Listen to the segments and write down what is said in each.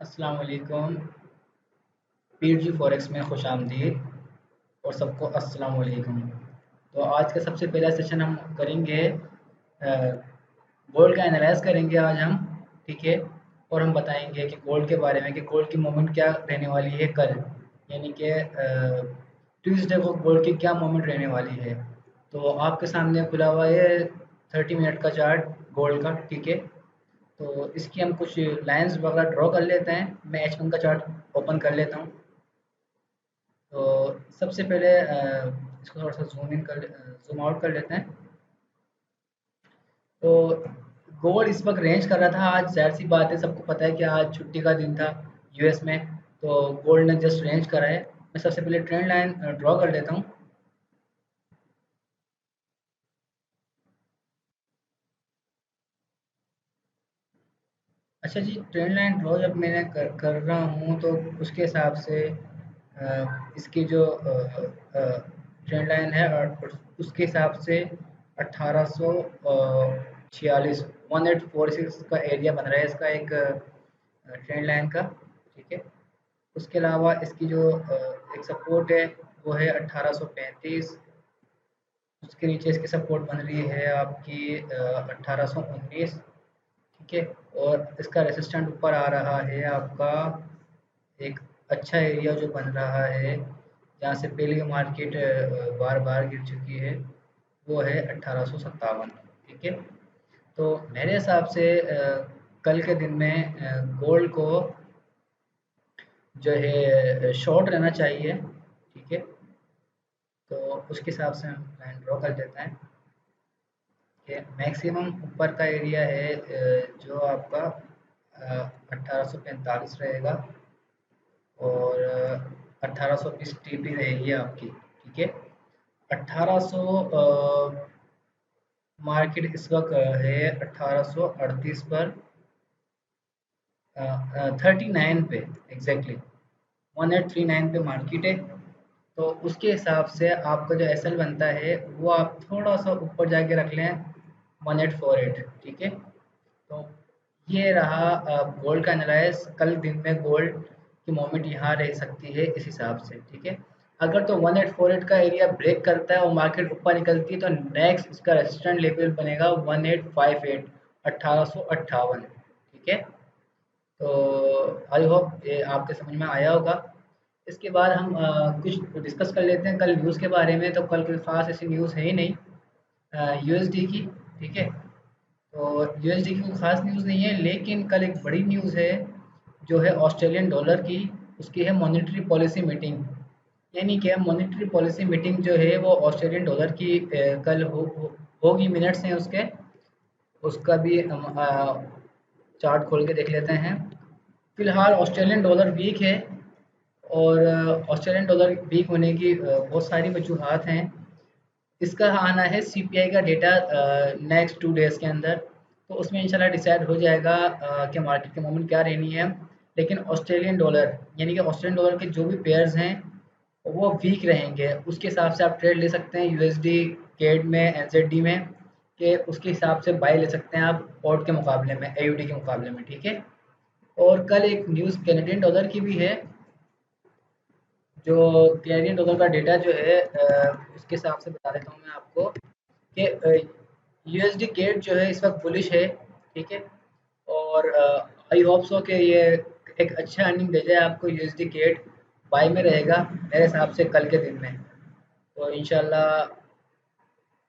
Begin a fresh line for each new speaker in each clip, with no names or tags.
अस्सलाम वालेकुम। पीरजी फॉरेक्स में खुश आमदीद और सबको अस्सलाम वालेकुम। तो आज का सबसे पहला सेशन हम करेंगे गोल्ड का एनालाइज करेंगे आज हम। ठीक है। और हम बताएंगे कि गोल्ड के बारे में कि गोल्ड की मूवमेंट क्या रहने वाली है कल, यानी कि ट्यूसडे को गोल्ड की क्या मूवमेंट रहने वाली है। तो आपके सामने खुला हुआ है 30 मिनट का चार्ट गोल्ड का। ठीक है। तो इसकी हम कुछ लाइंस वगैरह ड्रॉ कर लेते हैं। मैं H1 का चार्ट ओपन कर लेता हूँ। तो सबसे पहले इसको थोड़ा सा जूम आउट कर लेते हैं। तो गोल्ड इस वक्त रेंज कर रहा था। आज जाहिर सी बात है, सबको पता है कि आज छुट्टी का दिन था यूएस में। तो गोल्ड ने जस्ट रेंज करा है। मैं सबसे पहले ट्रेंड लाइन ड्रॉ कर लेता हूँ। अच्छा जी, ट्रेंड लाइन ड्रॉ जब मैं कर रहा हूँ तो उसके हिसाब से इसकी जो ट्रेंड लाइन है और उसके हिसाब से 1846 1846 का एरिया बन रहा है इसका एक ट्रेंड लाइन का। ठीक है। उसके अलावा इसकी जो एक सपोर्ट है वो है 1835। उसके नीचे इसकी सपोर्ट बन रही है आपकी 1819। ठीक है। और इसका रेसिस्टेंट ऊपर आ रहा है आपका एक अच्छा एरिया जो बन रहा है, जहाँ से पहले मार्केट बार बार गिर चुकी है, वो है 1857। ठीक है। तो मेरे हिसाब से कल के दिन में गोल्ड को जो है शॉर्ट रहना चाहिए। ठीक है। तो उसके हिसाब से हम लाइन ड्रॉ कर देते हैं कि मैक्सिमम ऊपर का एरिया है जो आपका 1845 रहेगा और 1820 टीपी रहेगी आपकी। ठीक है। 1800 मार्केट इस वक्त है 1838 पर, 39 पे एग्जैक्टली 1839 पे मार्केट है। तो उसके हिसाब से आपका जो एसएल बनता है वो आप थोड़ा सा ऊपर जाके रख लें 1848। ठीक है। तो ये रहा गोल्ड का एनालाइज। कल दिन में गोल्ड की मूवमेंट यहाँ रह सकती है इस हिसाब से। ठीक है। अगर तो 1848 का एरिया ब्रेक करता है और मार्केट ऊपर निकलती है तो नेक्स्ट इसका रेजिस्टेंट लेवल बनेगा 1858 1858। ठीक है। तो आई होप ये आपके समझ में आया होगा। इसके बाद हम कुछ डिस्कस कर लेते हैं कल न्यूज़ के बारे में। तो कल कोई ख़ास ऐसी न्यूज़ है ही नहीं यूएसडी की। ठीक है। तो यूएसडी की कोई ख़ास न्यूज़ नहीं है, लेकिन कल एक बड़ी न्यूज़ है जो है ऑस्ट्रेलियन डॉलर की। उसकी है मॉनेटरी पॉलिसी मीटिंग। यानी कि मॉनेटरी पॉलिसी मीटिंग जो है वो ऑस्ट्रेलियन डॉलर की कल होगी। मिनट्स हैं उसके। उसका भी हम चार्ट खोल के देख लेते हैं। फिलहाल ऑस्ट्रेलियन डॉलर वीक है और ऑस्ट्रेलियन डॉलर वीक होने की बहुत सारी वजूहत हैं। इसका आना है सीपीआई का डेटा नेक्स्ट 2 डेज़ के अंदर। तो उसमें इंशाल्लाह डिसाइड हो जाएगा कि मार्केट की मूवमेंट क्या रहनी है। लेकिन ऑस्ट्रेलियन डॉलर यानी कि ऑस्ट्रेलियन डॉलर के जो भी पेयर्स हैं वो वीक रहेंगे। उसके हिसाब से आप ट्रेड ले सकते हैं यूएसडी केड में एनजेडी में, कि उसके हिसाब से बाय ले सकते हैं आप पॉट के मुकाबले में एयूडी के मुकाबले में। ठीक है। और कल एक न्यूज़ कैनेडियन डॉलर की भी है। जो कैनेडियन डॉलर का डेटा जो है उसके हिसाब से बता देता हूँ मैं आपको कि यूएसडी केट जो है इस वक्त बुलिश है। ठीक है। और आई होप सो कि ये एक अच्छा अर्निंग दे जाए आपको। यूएसडी केट बाय में रहेगा मेरे हिसाब से कल के दिन में। तो इंशाल्लाह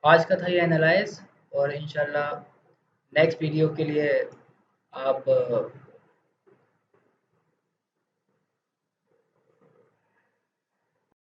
आज का था ये एनालाइज। और इंशाल्लाह नेक्स्ट वीडियो के लिए आप